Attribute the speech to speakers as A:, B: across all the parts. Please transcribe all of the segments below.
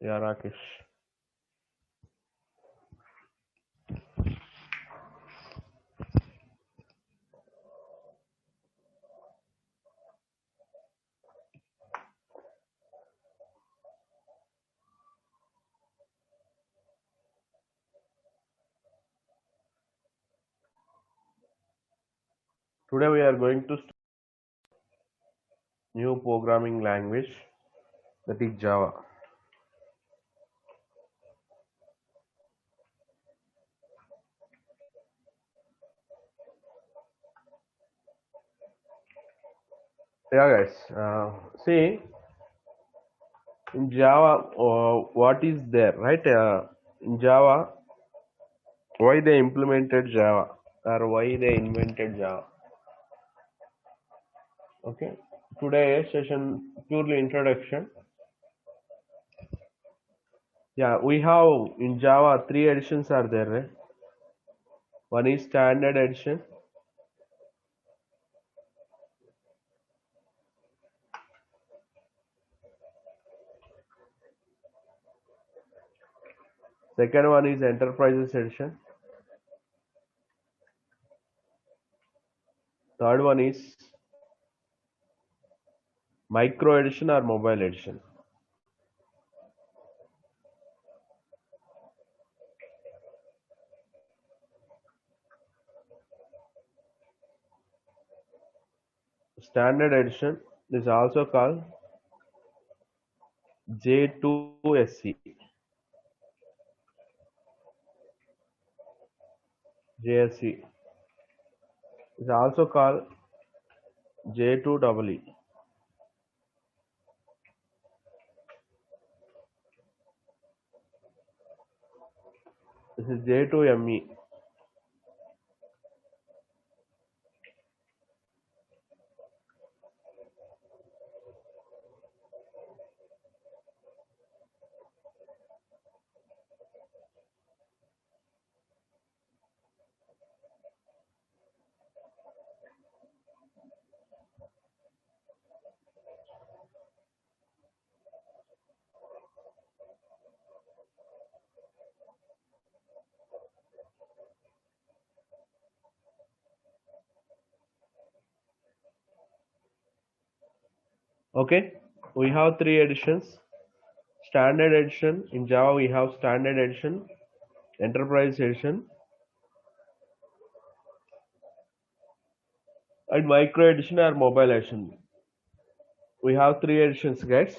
A: Yeah, Rakesh. Today we are going to start new programming language, that is Java. Yeah, guys. See, in Java, what is there, right? In Java, why they implemented Java or why they invented Java? Okay. Today session purely introduction. Yeah, we have in Java three editions are there. Right? One is standard edition. Second one is enterprises edition. Third one is micro edition or mobile edition. Standard edition is also called J2SE. JSE is also called J2EE. This is J2ME. Okay, we have three editions. Standard edition in Java we have standard edition, enterprise edition, and micro edition or mobile edition. We have three editions, guys.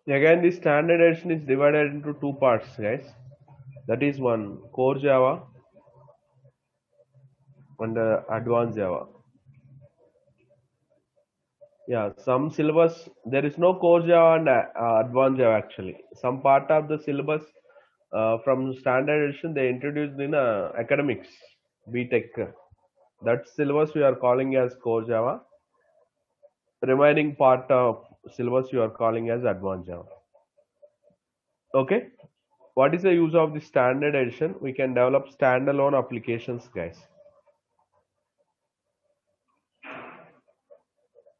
A: Again, the standard edition is divided into two parts, guys. That is one core Java and advanced Java. Yeah, some syllabus there is no core Java and advanced Java actually. Some part of the syllabus from standard edition they introduced in academics, BTech. That syllabus we are calling as core Java. Remaining part of syllabus you are calling as advanced Java. Okay. What is the use of the standard edition? We can develop standalone applications, guys.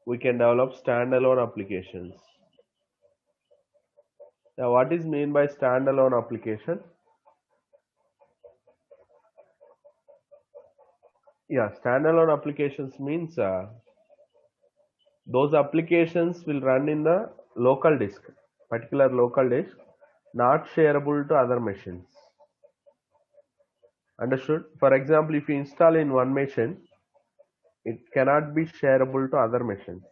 A: We can develop standalone applications. Now, what is mean by standalone application? Yeah, standalone applications means those applications will run in the local disk, particular local disk, not shareable to other machines. Understood? For example, if you install in one machine, it cannot be shareable to other machines.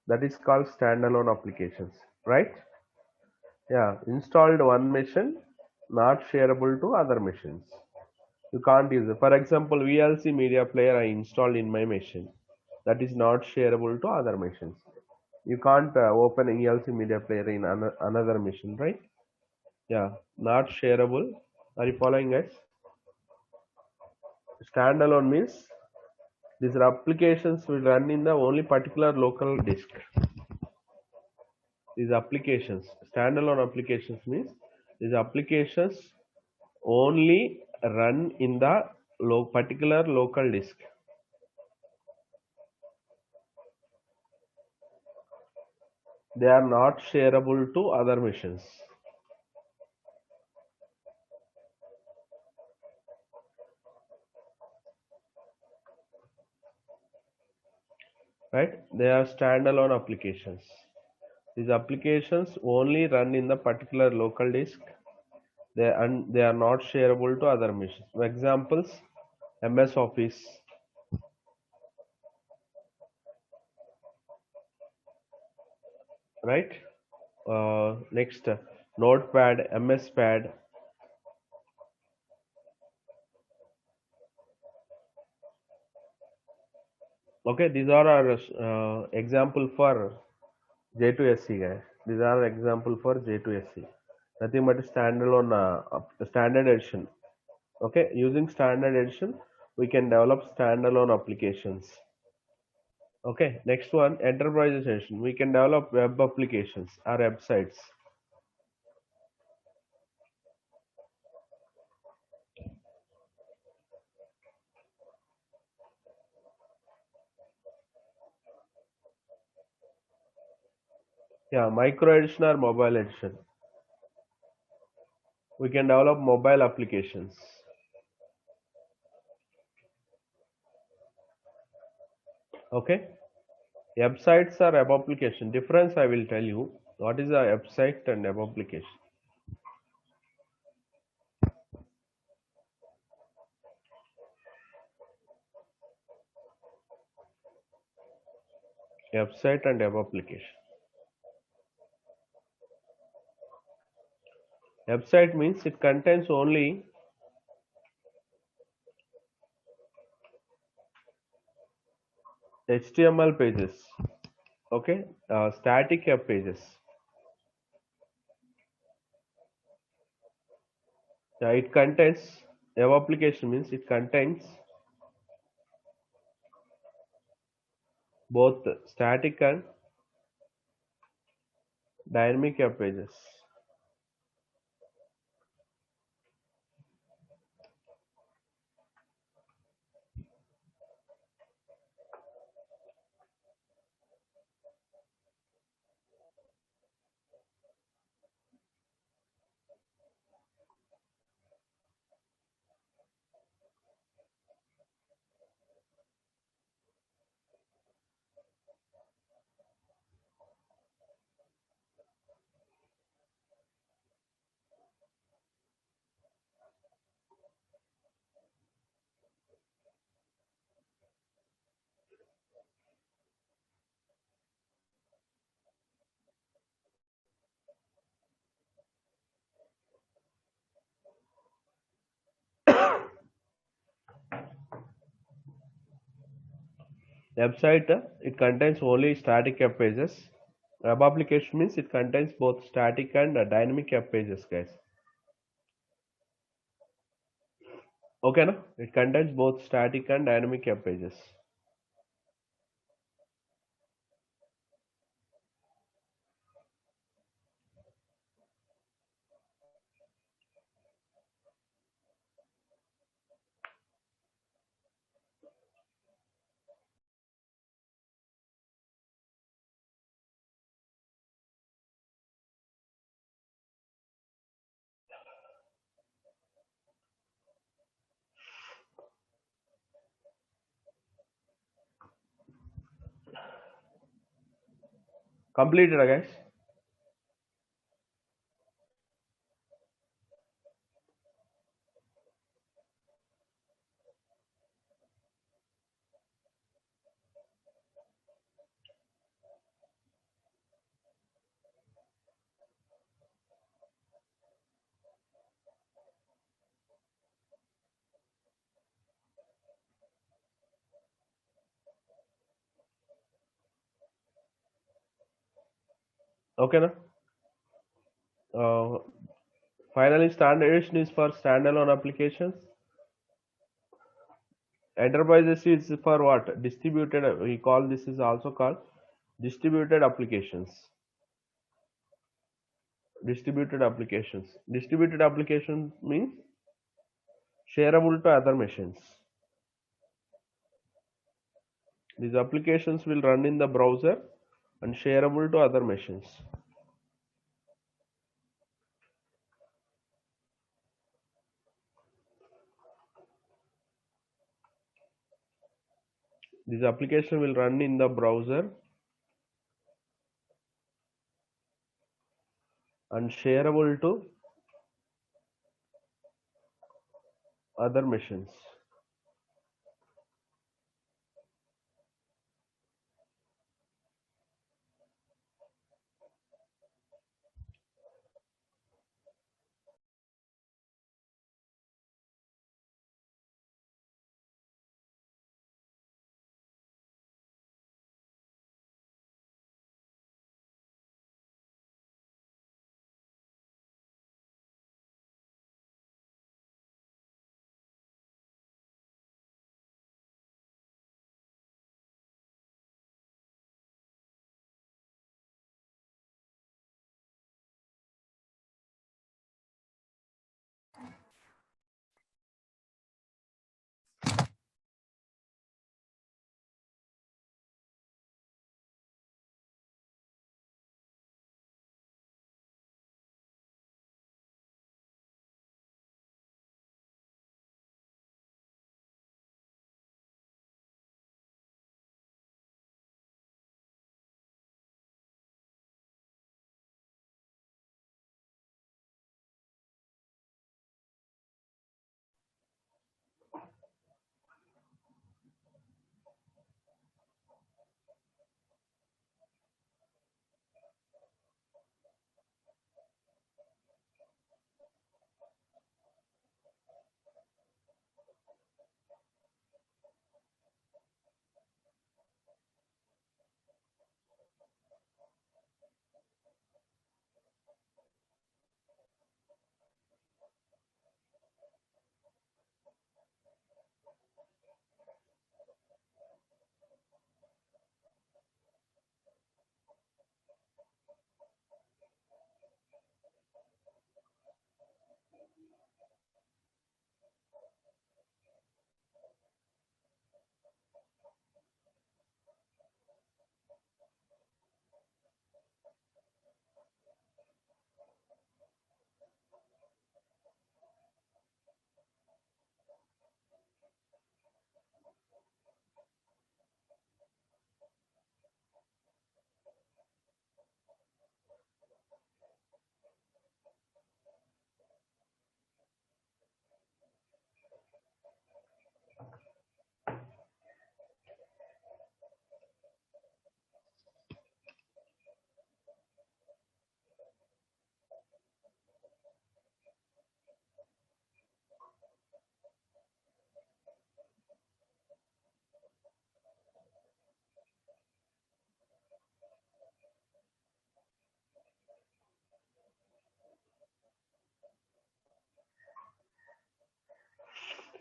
A: That is called standalone applications, right? Yeah, installed one machine, not shareable to other machines. You can't use it. For example, VLC media player I installed in my machine. That is not shareable to other machines. You can't open ELC media player in another machine, right? Yeah, not shareable. Are you following, guys? Standalone means these applications will run in the only particular local disk. These applications, standalone applications means these applications only run in the particular local disk. They are not shareable to other machines. Right? They are standalone applications. These applications only run in the particular local disk. They are not shareable to other machines. Examples: MS Office, right? Next, Notepad, MS Pad. Okay, these are our example for J2SC, guys. These are example for J2SC. Nothing but standalone standard edition. Okay, using standard edition, we can develop standalone applications. Okay, next one, enterprise edition. We can develop web applications or websites. Yeah, micro edition or mobile edition. We can develop mobile applications. Okay, websites are web application. Difference I will tell you. What is a website and web application? Website and web application. Website means it contains only HTML pages. Okay, static web pages. Yeah, it contains web application means it contains both static and dynamic web pages. Website it contains only static web pages. Web application means it contains both static and dynamic web pages, guys. Okay, no? It contains both static and dynamic web pages. Completed, guys. Okay, na? Uh, Finally, standardization is for standalone applications. Enterprises is for what? Distributed. We call this is also called distributed applications. Distributed applications. Distributed applications means shareable to other machines. These applications will run in the browser and shareable to other machines. This application will run in the browser and shareable to other machines.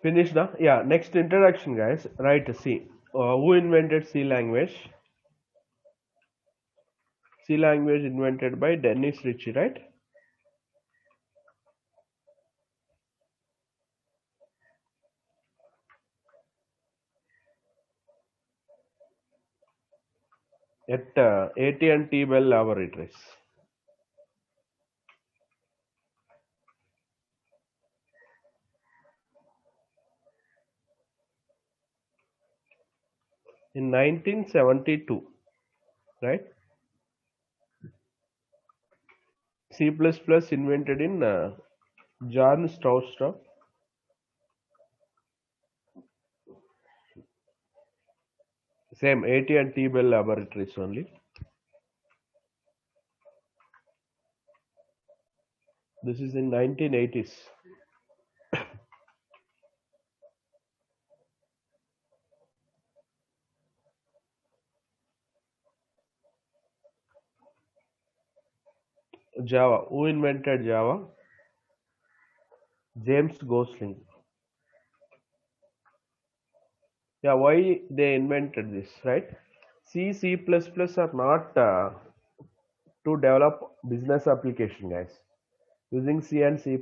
A: Finished now? Yeah, next introduction, guys. Right, C. Who invented C language? C language invented by Dennis Ritchie, right? At AT&T Bell Laboratories. In 1972, right? C++ invented in John Stroustrup. Same AT&T Bell Laboratories only. This is in 1980s. Java. Who invented Java? James Gosling. Yeah, why they invented this, right? C, C++ are not to develop business application, guys. Using C and C++,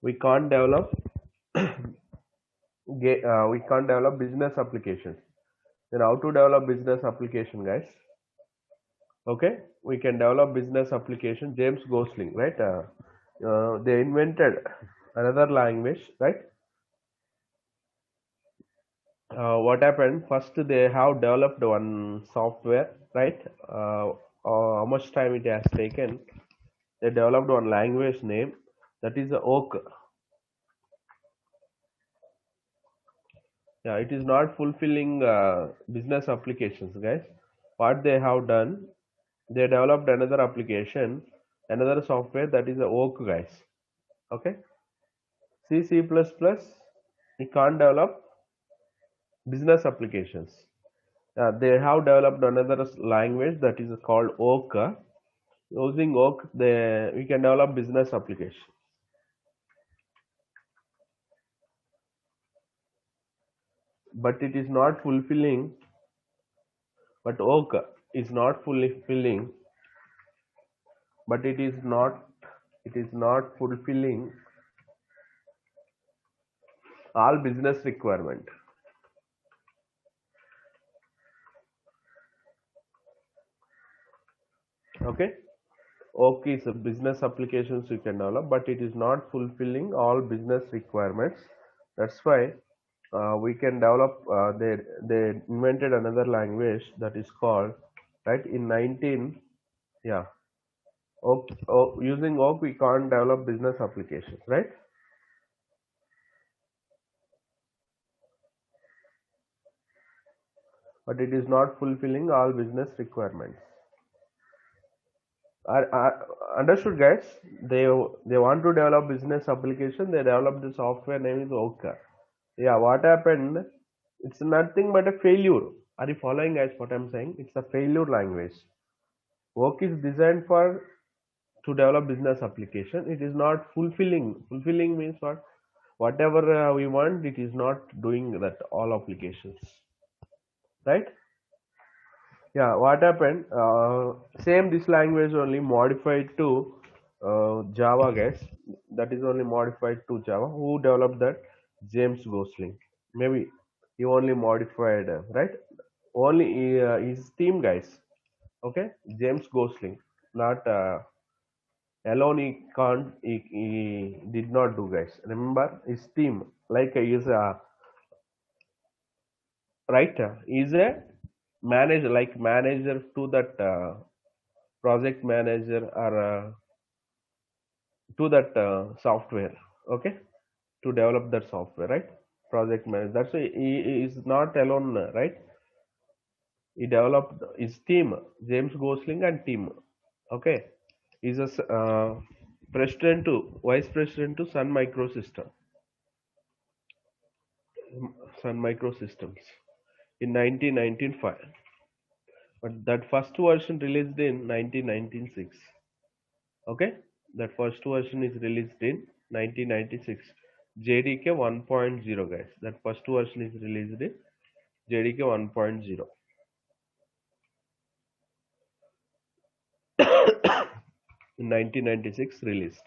A: we can't develop we can't develop business applications. Then how to develop business application, guys? Okay, we can develop business application. James Gosling, right? They invented another language, right? What happened? First, they have developed one software, right? How much time it has taken? They developed one language name, that is Oak. Yeah, it is not fulfilling business applications, guys. What they have done, they developed another application, another software, that is Oak, guys. Okay, C, C++, we can't develop business applications. They have developed another language that is called Oak. Using Oak, we can develop business application. But it is not fulfilling. But Oak is not fulfilling. But it is not. It is not fulfilling all business requirement. Okay. Oak is a business applications you can develop, but it is not fulfilling all business requirements. That's why we can develop. They invented another language that is called, right, in 19. Yeah, Oak, using Oak we can't develop business applications, right? But it is not fulfilling all business requirements. Understood, guys? They want to develop business application. They develop the software name is Oak. Yeah, what happened? It's nothing but a failure. Are you following, guys? What I'm saying? It's a failure language. Work is designed for to develop business application. It is not fulfilling. Fulfilling means what? Whatever we want, it is not doing that all applications, right? Yeah, what happened? Same this language only modified to Java, guys. That is only modified to Java. Who developed that? James Gosling. Maybe he only modified, right? Only his team, guys. Okay, James Gosling, not alone. He can't. He did not do, guys. Remember his team. Like he is a right. He's a manager, like manager to that. Project manager or to that software, okay, to develop that software, right? Project manager, that's why he is not alone, right? He developed his team, James Gosling and team, okay. He's a president to vice president to Sun Microsystems in 1995, but that first version released in 1996. Okay, that first version is released in 1996. JDK 1.0, guys. That first version is released in JDK 1.0 in 1996 released.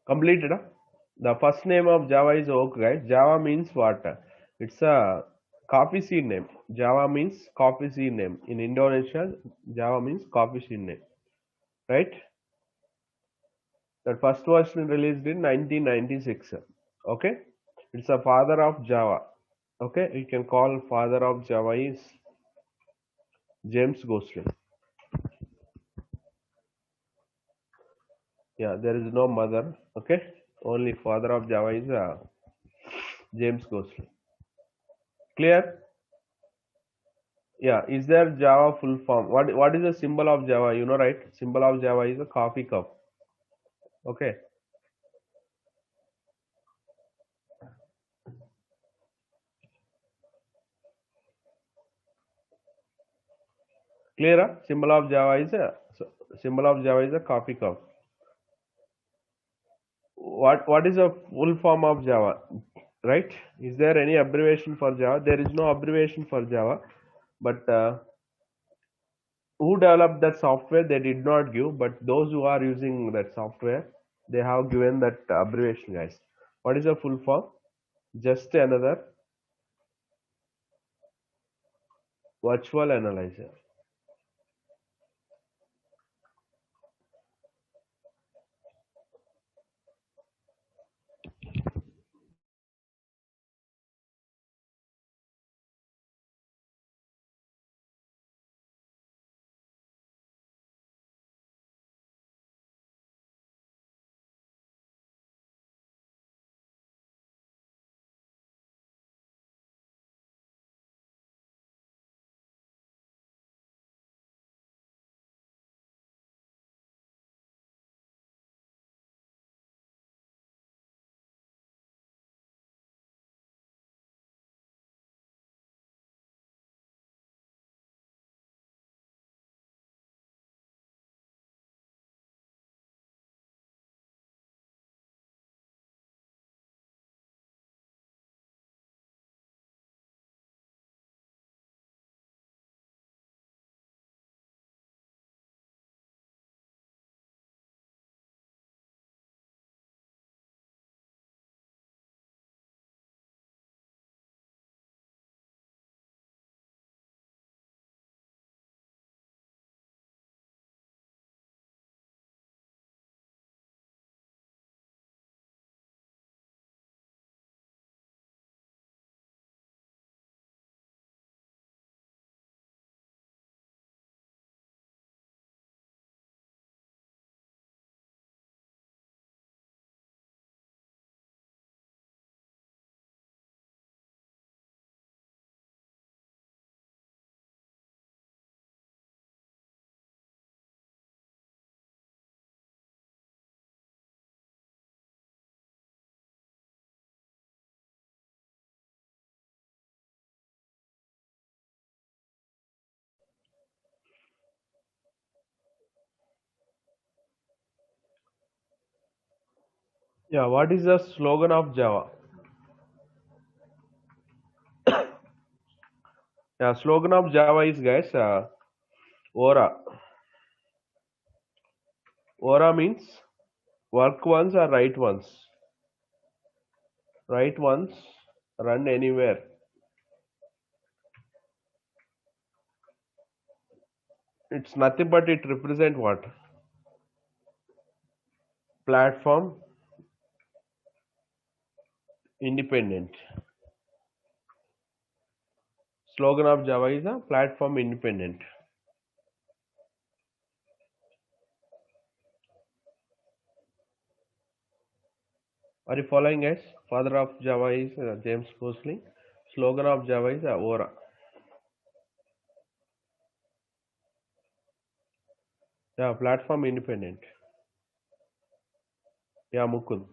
A: Completed. Huh? The first name of Java is oak, guys. Java means what? It's a coffee seed name. Java means coffee seed name. In Indonesia, Java means coffee seed name. Right? The first version released in 1996. Okay? It's a father of Java. Okay? You can call father of Java is James Gosling. Yeah, there is no mother. Okay? Only father of Java is James Gosling. Clear? Yeah, is there Java full form? What is the symbol of Java? You know, right? Symbol of Java is a coffee cup. Okay, clear? Symbol of Java is a coffee cup. What is a full form of Java? Right? Is there any abbreviation for Java? There is no abbreviation for Java, but who developed that software? They did not give, but those who are using that software, they have given that abbreviation, guys. What is a full form? Just another virtual analyzer. Yeah, what is the slogan of Java? Yeah, slogan of Java is, guys, Ora. Ora means work once or write once. Write once, run anywhere. It's nothing but it represent what? Platform independent. Slogan of Java is a platform independent. Are you following, guys? Father of Java is James Gosling. Slogan of Java is Ora. Yeah, platform independent. Yeah, Mukund.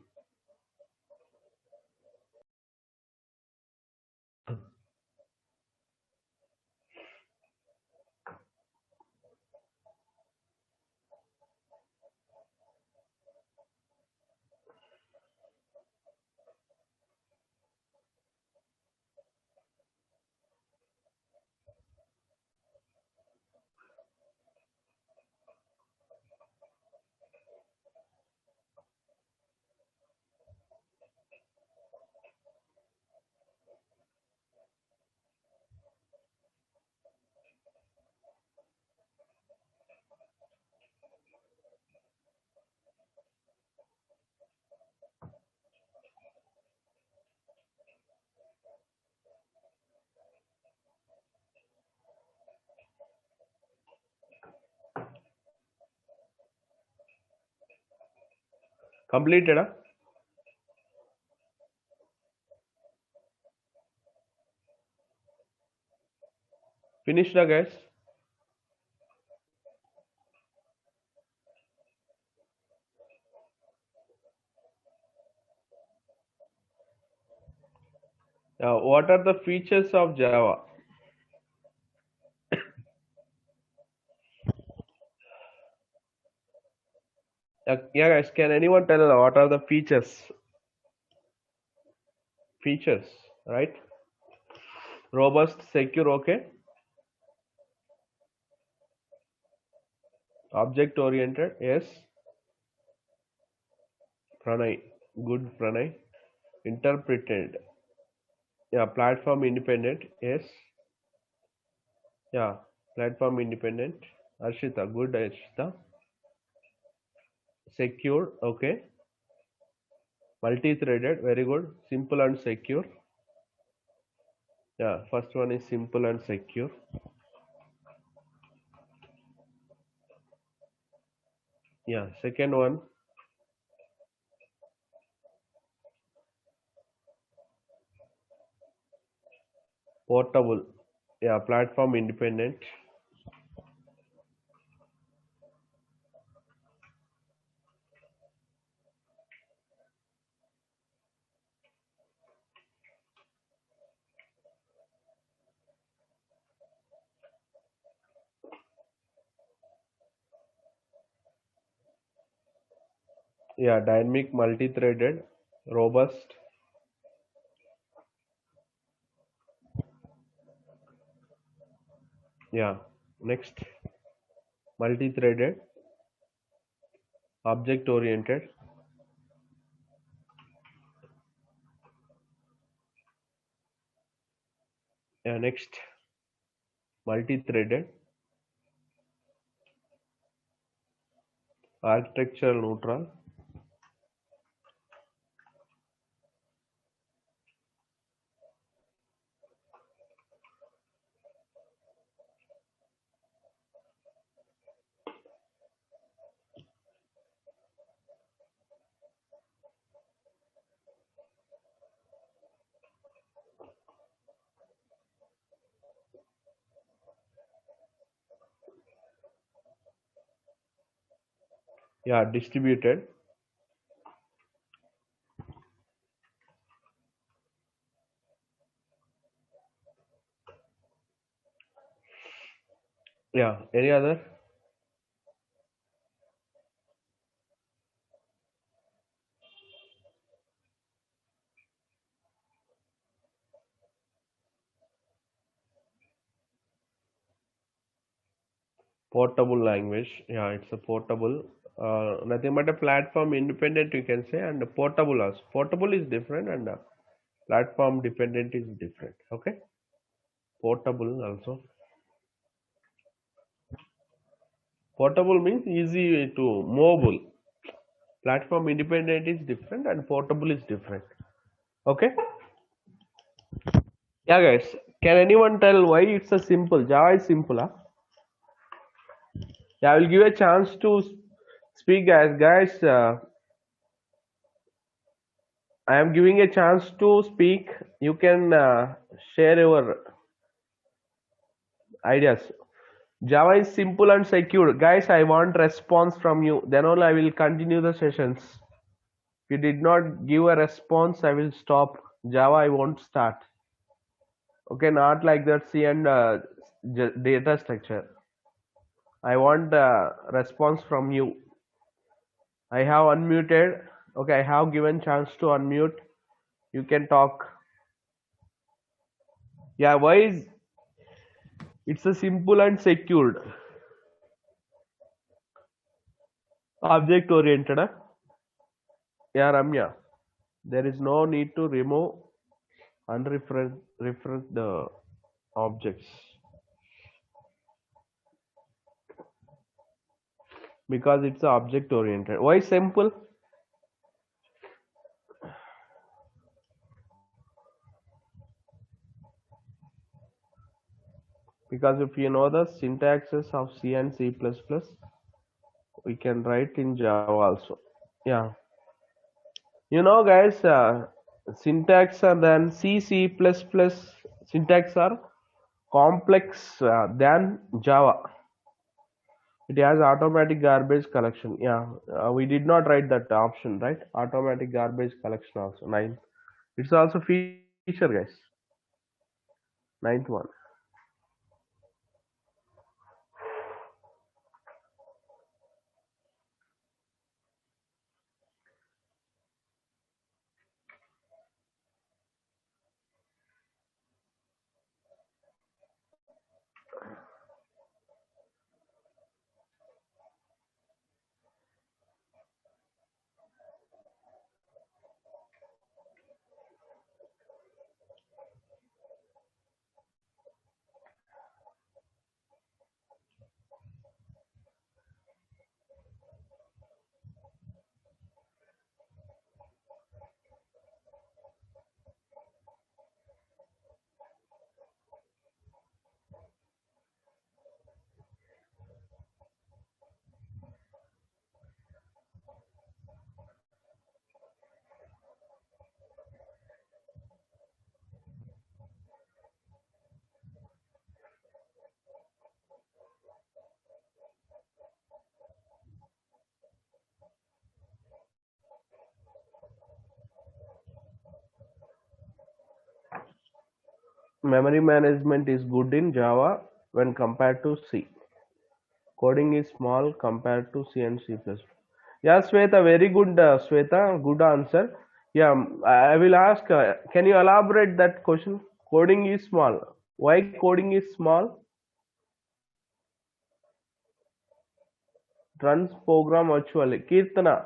A: Completed? Finished, guys? What are the features of Java? Yeah, guys, can anyone tell what are the features? Features, right? Robust, secure, okay. Object oriented, yes. Pranay, good Pranay. Interpreted, yeah. Platform independent, yes. Yeah, platform independent. Arshita, good Arshita. Secure, okay. Multi-threaded, very good. Simple and secure. Yeah, first one is simple and secure. Yeah, second one, portable. Yeah, platform independent. Yeah, dynamic, multi-threaded, robust. Yeah, next, multi-threaded, object-oriented. Yeah, next, multi-threaded, architectural neutral. Yeah, distributed. Yeah, any other? Portable language. Yeah, it's a portable. Nothing but a platform independent, you can say, and portable also. Portable is different, and platform dependent is different. Okay, portable also. Portable means easy to mobile. Platform independent is different, and portable is different. Okay. Yeah, guys. Can anyone tell why it's a simple? Java is simple, huh? Yeah, I will give a chance to speak, guys. Guys, I am giving a chance to speak. You can share your ideas. Java is simple and secure. Guys, I want response from you. Then only I will continue the sessions. If you did not give a response, I will stop. Java, I won't start. Okay, not like that. C and data structure. I want response from you. I have unmuted. Okay, I have given chance to unmute. You can talk. Yeah, why is it's a simple and secured object oriented? Huh? Yeah, Ramya. There is no need to remove and refresh the objects because it's object oriented. Why simple? Because if you know the syntaxes of C and C++, we can write in Java also. Yeah. Guys, syntax and then C++ syntax are complex than Java. It has automatic garbage collection. Yeah, we did not write that option, right? Automatic garbage collection also. Nine. It's also feature, guys. Ninth one. Memory management is good in Java when compared to C. Coding is small compared to C and C++. Yeah, Sweta, very good, Sweta, good answer. Yeah, I will ask, can you elaborate that question? Coding is small. Why coding is small? Runs program virtually. Kirtana,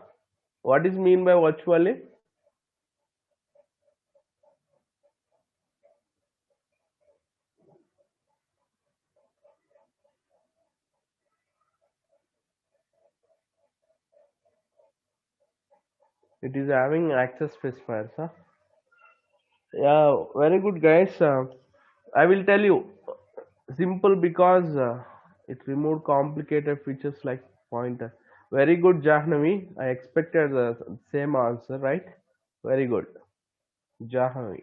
A: what is mean by virtually? It is having access specifiers. Huh? Yeah, very good, guys. I will tell you. Simple because it removed complicated features like pointer. Very good, Jahnavi. I expected the same answer, right? Very good, Jahnavi.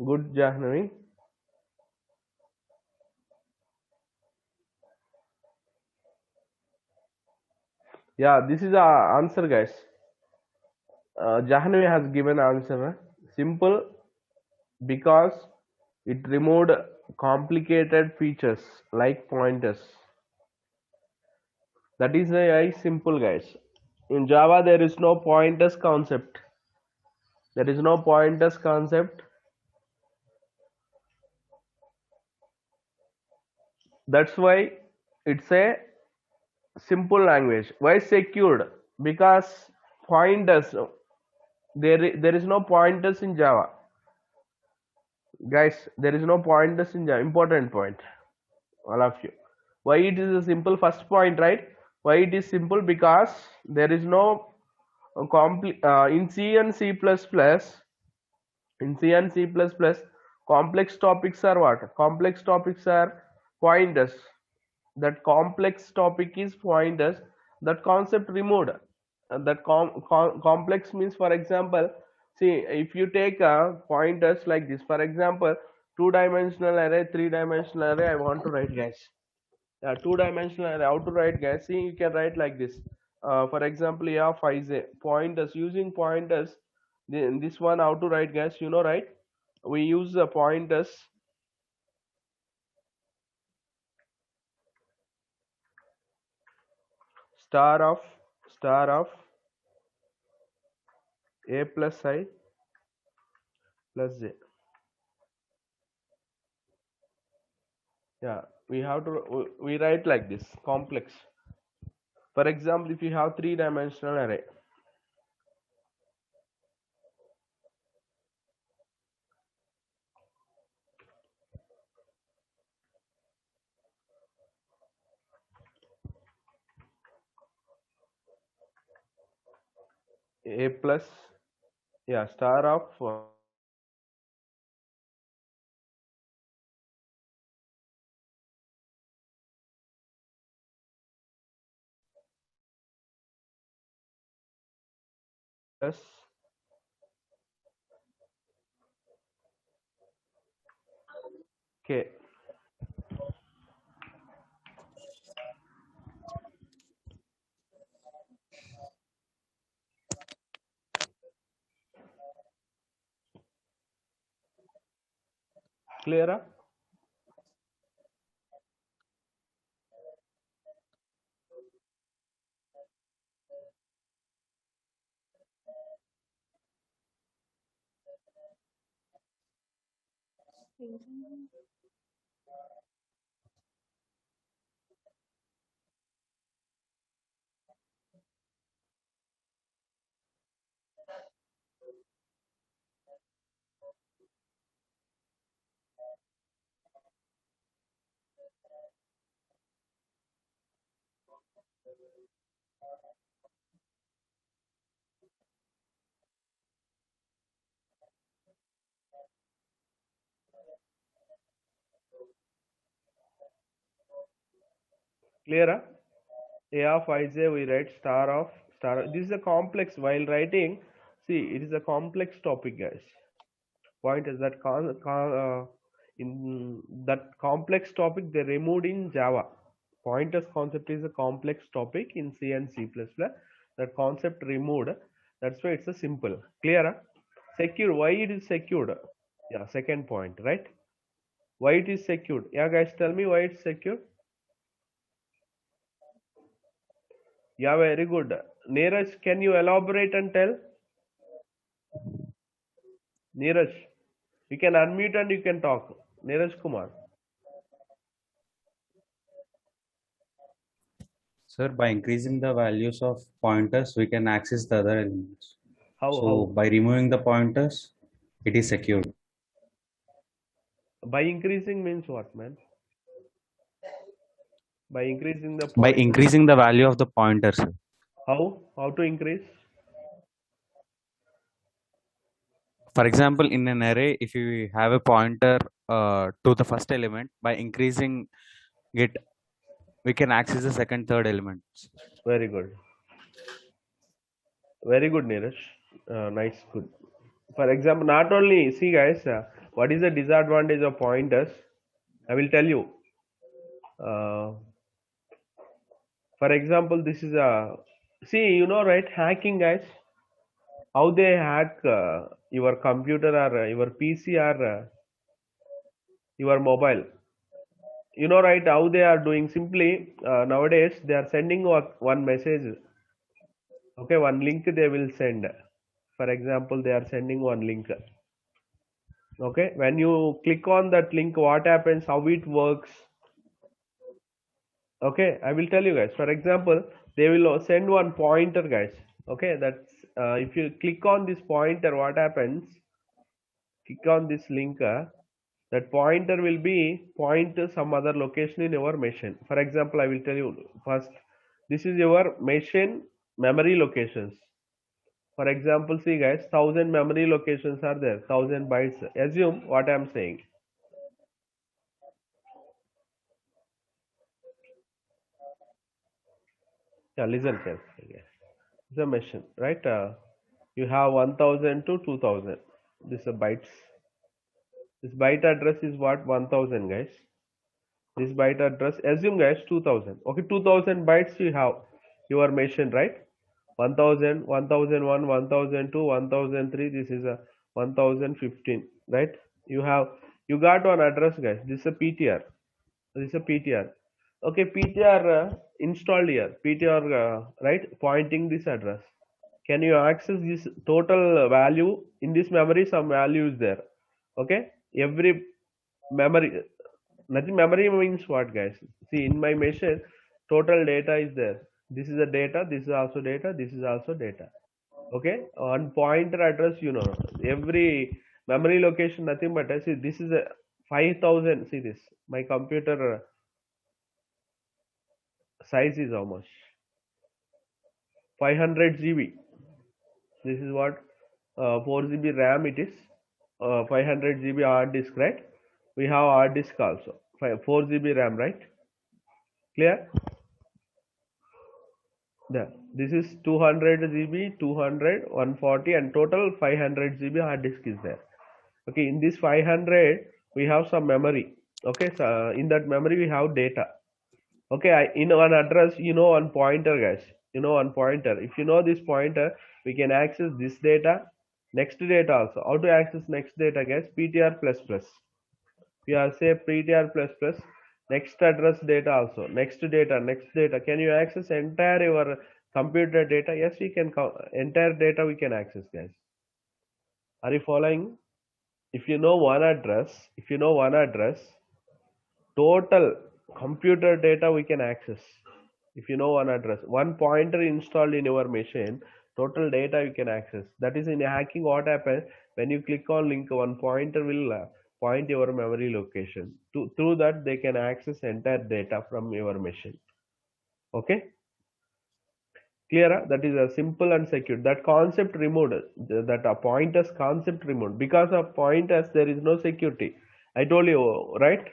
A: Good, Jahnavi. Yeah, this is our answer, guys. Jahnavi has given answer. Simple because it removed complicated features like pointers. That is very simple, guys. In Java, there is no pointers concept. There is no pointers concept. That's why it's a simple language. Why secured? Because pointers, there is no pointers in Java. Guys, there is no pointers in Java. Important point, all of you. Why it is a simple first point, right? Why it is simple? Because there is no in C and C++. In C and C++, complex topics are what? Complex topics are pointers. That complex topic is pointers. That concept removed. That complex means, for example, see, if you take pointers like this, for example, two-dimensional array, three-dimensional array, I want to write, guys. Two-dimensional array, how to write, guys? See, you can write like this. For example, yeah, pointers, using pointers. This one, how to write, guys? You know, right? We use the pointers. Star of a plus I plus j. Yeah, we have to we write like this, complex. For example, if you have three-dimensional array, a plus, yeah, star of Yes. Okay. Clear? Clear? A of ij we write star of star. This is a complex. While writing, see, it is a complex topic, guys. Point is that in that complex topic they removed in Java. Pointers concept is a complex topic in C and C++. That concept removed. That's why it's a simple. Clear? Secure. Why it is secured? Yeah, second point, right? Why it is secured? Yeah, guys, tell me why it's secured. Yeah, very good. Neeraj, can you elaborate and tell? Neeraj, you can unmute and you can talk. Neeraj Kumar.
B: Sir, by increasing the values of pointers, we can access the other elements. So
A: How?
B: by removing the pointers, it is secured.
A: By increasing means what, man? By increasing the
B: By
A: pointer.
B: increasing the value of the pointers, sir.
A: How? How to increase?
B: For example, in an array, if you have a pointer to the first element, by increasing it, we can access the second, third elements.
A: Very good. Very good, Neeraj. Nice, good. For example, not only, see guys, what is the disadvantage of pointers? I will tell you. Uh, for example, this is a, see, you know, right, hacking, guys, how they hack your computer or your PC or your mobile. You know, right, how they are doing simply nowadays, they are sending one message. Okay, one link they will send. For example, they are sending one link. Okay, when you click on that link, what happens, how it works? Okay, I will tell you guys. For example, they will send one pointer, guys. Okay, that's if you click on this pointer, what happens? Click on this link. That pointer will be point to some other location in your machine. For example, I will tell you first. This is your machine memory locations. For example, see guys, 1,000 memory locations are there, 1,000 bytes. Assume what I am saying. Yeah, listen carefully. It's a machine, right? You have 1,000 to 2,000. This is a bytes. This byte address is what, 1,000, guys. This byte address, assume guys, 2,000. Okay, 2,000 bytes you have your machine, right? 1,000, 1,001, 1,002, 1,003. This is a 1,015, right? You got one address, guys. This is a PTR. This is a PTR. Okay, PTR installed here. PTR, right? Pointing this address. Can you access this total value in this memory? Some value is there. Okay, every memory, nothing, memory means what, guys? See, in my machine, total data is there. This is the data, this is also data, this is also data. Okay, on pointer address, you know, every memory location, nothing but, see, this is a 5,000. See this, my computer size is how much? 500 GB. This is what, 4 GB RAM it is, 500 GB hard disk, right? We have hard disk also, 4 GB RAM, right? Clear? Yeah, this is 200 GB, 200, 140, and total 500 GB hard disk is there. Okay, in this 500, we have some memory. Okay, so in that memory, we have data. Okay, in one address, one pointer, guys. One pointer. If you know this pointer, we can access this data, next data also. How to access next data, guys? PTR plus plus. We are say PTR plus plus. Next address data also. Next data, next data. Can you access entire your computer data? Yes, we can. Entire data we can access, guys. Are you following? If you know one address, total computer data we can access. If you know one address, one pointer installed in your machine, total data you can access. That is, in hacking, what happens when you click on link, one pointer will point your memory location. Through that, they can access entire data from your machine. Okay, clear? That is a simple and secure. That concept removed. That a pointers concept removed, because of pointers there is no security. I told you, right?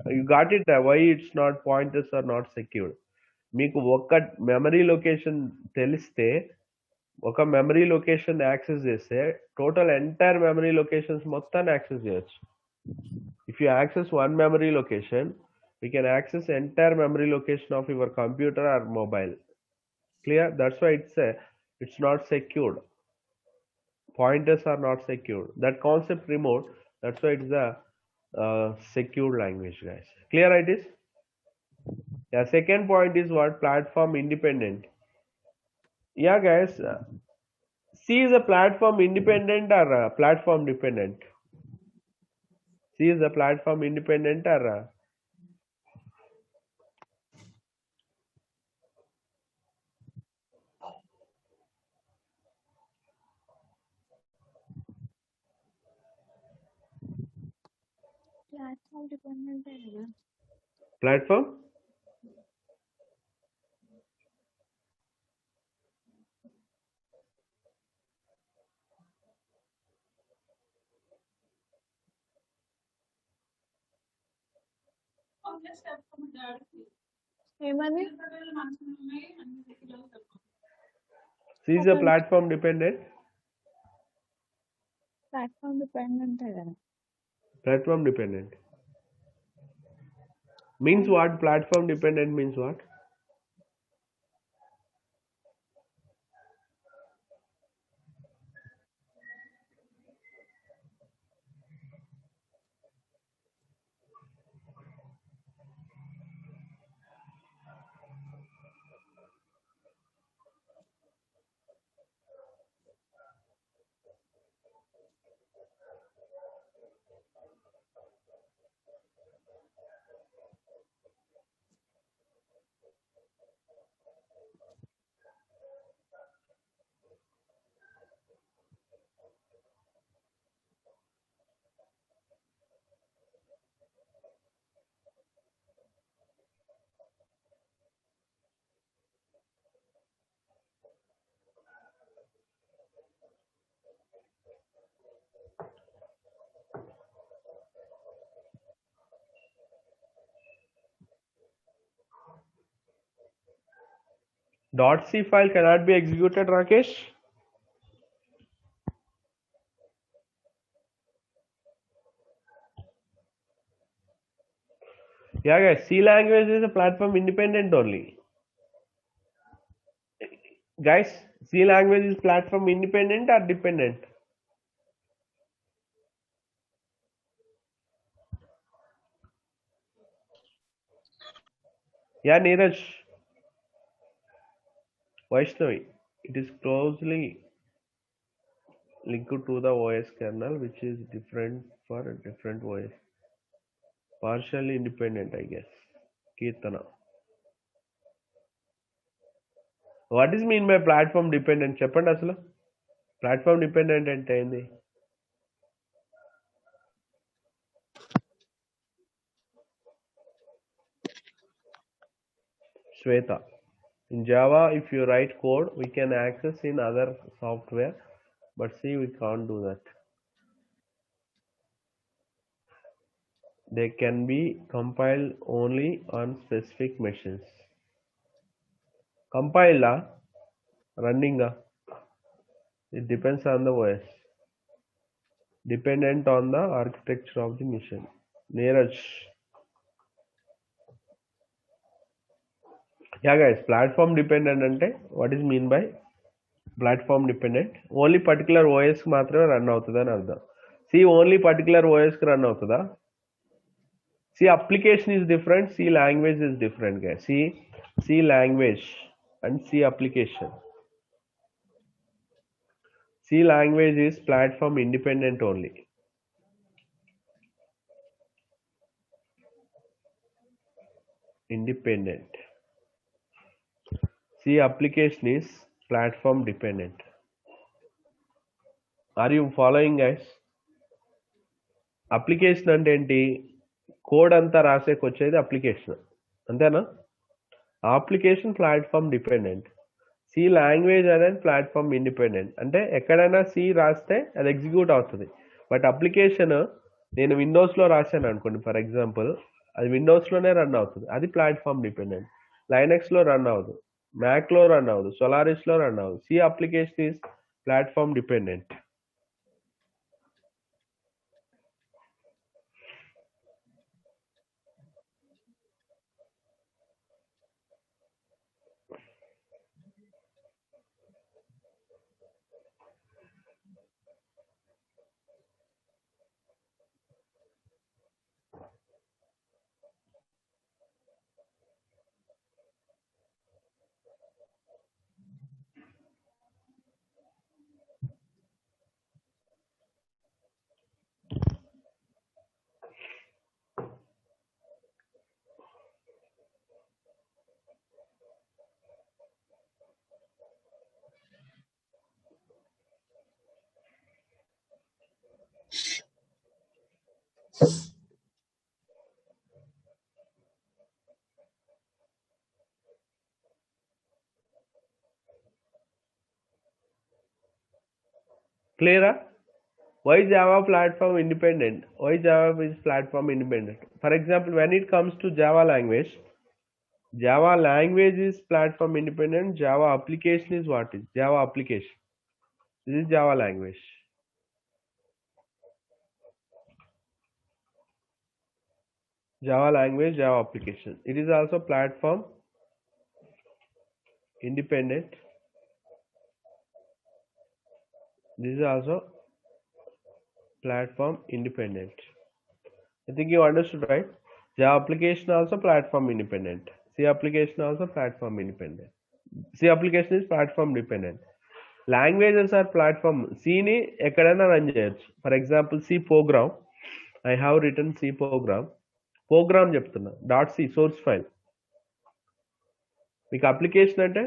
A: You got it. Why it's not, pointers are not secured. మీకు ఒక memory location తెలిస్తే, ఒక memory location access చేస్తే, total entire memory locations మొత్తాన్ని access చేయొచ్చు. If you access one memory location, we can access entire memory location of your computer or mobile. Clear? That's why it's not secured. Pointers are not secured. That concept removed. That's why it's a secure language, guys. Clear it is? Yeah. Second point is what? Platform independent. Yeah, guys. C is a platform independent or platform dependent? C is a platform independent or
C: platform dependent है ना
A: platform?
C: ఏమని
A: C is a
C: ఒక
A: platform dependent.
C: Platform dependent है కదా
A: Platform dependent means what? Platform dependent means what? .c file cannot be executed, Rakesh. Yeah, guys. C language is a platform independent only. Guys, C language is platform independent or dependent? Yeah, Neeraj, Vaishnavi. It is closely linked to the OS kernel, which is different for different OS. Partially independent, I guess. Kirtana. What is mean by platform dependent? చెప్పండి అసలు. Platform dependent అంటే ఏంది? Shweta. In Java, if you write code, we can access in other software, but C we can't do that. They can be compiled only on specific machines. Compiled, running it depends on the OS, dependent on the architecture of the machine. Neeraj. Yeah guys, platform dependent ante what is mean by platform dependent? Only particular OS కి మాత్రమే run అవుతుందని అర్థం. See, only particular OS కి run అవుతుందా? See, application is different, C language is different guys. C language and C application. C language is platform independent only. Independent. C application is platform dependent. Are you following guys? Application అంటే ఏంటి? Code అంతా రాసేకి వచ్చేది application, అంతేనా? Application platform dependent. C language అనేది platform independent. అంటే ఎక్కడైనా C రాస్తే అది ఎగ్జిక్యూట్ అవుతుంది. బట్ అప్లికేషన్ నేను విండోస్లో రాశాను అనుకోండి ఫర్ ఎగ్జాంపుల్, అది విండోస్లోనే రన్ అవుతుంది, అది ప్లాట్ఫామ్ డిపెండెంట్. లైనక్స్లో రన్ అవ్వదు, మ్యాక్లో రన్ అవ్వదు, సోలారిస్లో రన్ అవ్వదు. C application is platform dependent. Clear? Why Java platform independent? Why Java is platform independent? For example, when it comes to Java language is platform independent. Java application is what is? Java application. This is Java language. Java language, Java application. It is also platform independent. This is also platform independent. I think you understood, right? Java application also platform independent. C application also platform independent. C application is platform dependent. Languages are platform. C ni ekkadaina run cheyochu. For example, C program. I have written C program. Program చెప్తున్నా. .c source file. మీకు application అంటే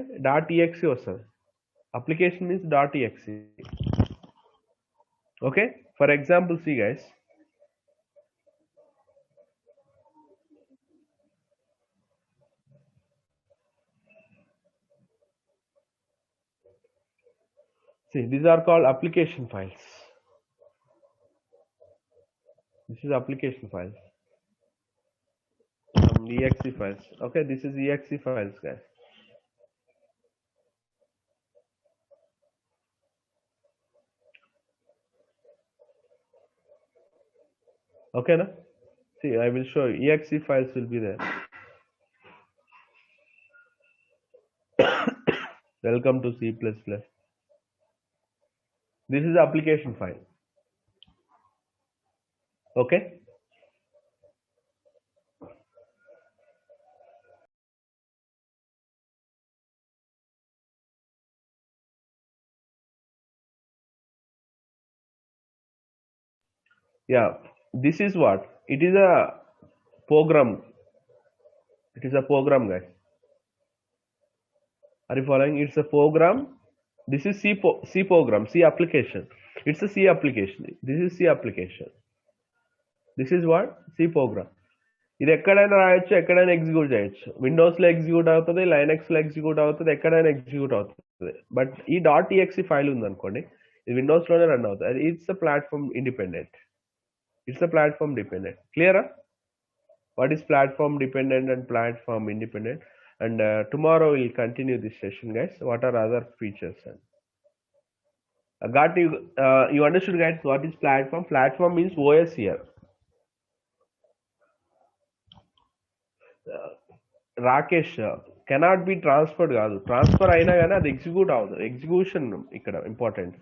A: .exe వస్తుంది. Application means .exe. Okay? For example, C guys. See, these are called application files. This is application files. Exe files. Okay, this is exe files guys. Okay na? See, I will show you. Exe files will be there. Welcome to C++. This is application file. Okay? Yeah, this is what? It is a program. It is a program, guys. Are you following? It's a program. This is C program, C application. It's a C application. This is C application. This is what? C program. ఇది ఎక్కడైనా రాయొచ్చు, ఎక్కడైనా execute చేయొచ్చు. విండోస్లో execute అవుతుంది, లైనక్స్లో execute అవుతుంది, ఎక్కడైనా execute అవుతుంది. But ఈ .exe ఫైల్ ఉందనుకోండి, ఇది విండోస్లోనే రన్ అవుతుంది. అది it's a platform independent. It's a platform dependent. క్లియరా? What is platform dependent and platform independent? and tomorrow we'll continue this session, guys. What are other features? And got you. You understood, guys? What is platform? Platform means OS here. Rakesh cannot be transferred కాదు, transfer అయినా కానీ అది execute అవ్వదు. Execution ఇక్కడ important.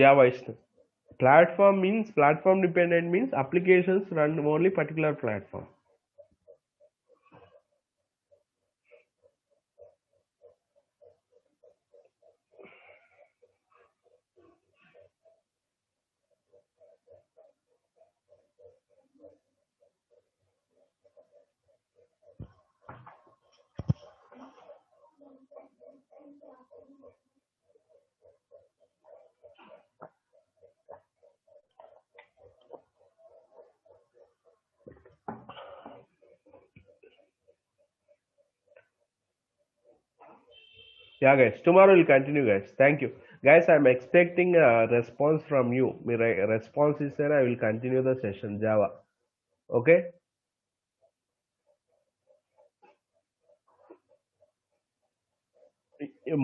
A: Yeah Vaishnav, platform means platform dependent means applications run only particular platform. Yeah, guys. Tomorrow we'll continue, guys. Thank you, guys. I'm expecting a response from you. My response is there. I will continue the session. Java. Okay.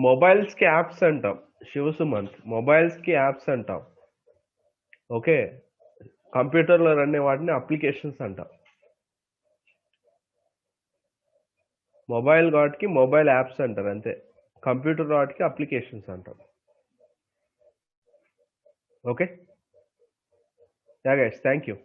A: Mobiles కి apps అంటాం శివసుమంత్, mobiles కి apps అంటాం. Okay, కంప్యూటర్లో run అయ్యే వాటిని applications అంటాం. Mobile వాటికి mobile apps అంటారు అంతే, కంప్యూటర్ వాటికి అప్లికేషన్స్ అంటాం. Okay, yeah guys, thank you.